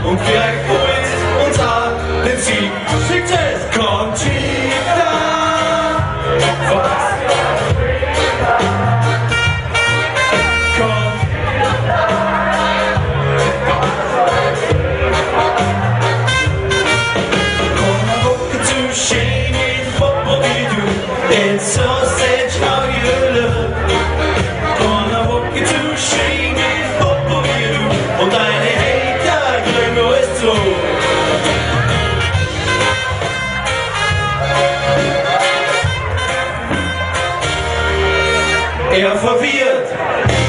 und vielleicht holt uns allen Sieg. Success! Conchita! Was? It's so sad how you look. Gonna walk you to shame it, what will you do? Und deine Hater glömmer es zu. Er verwirrt.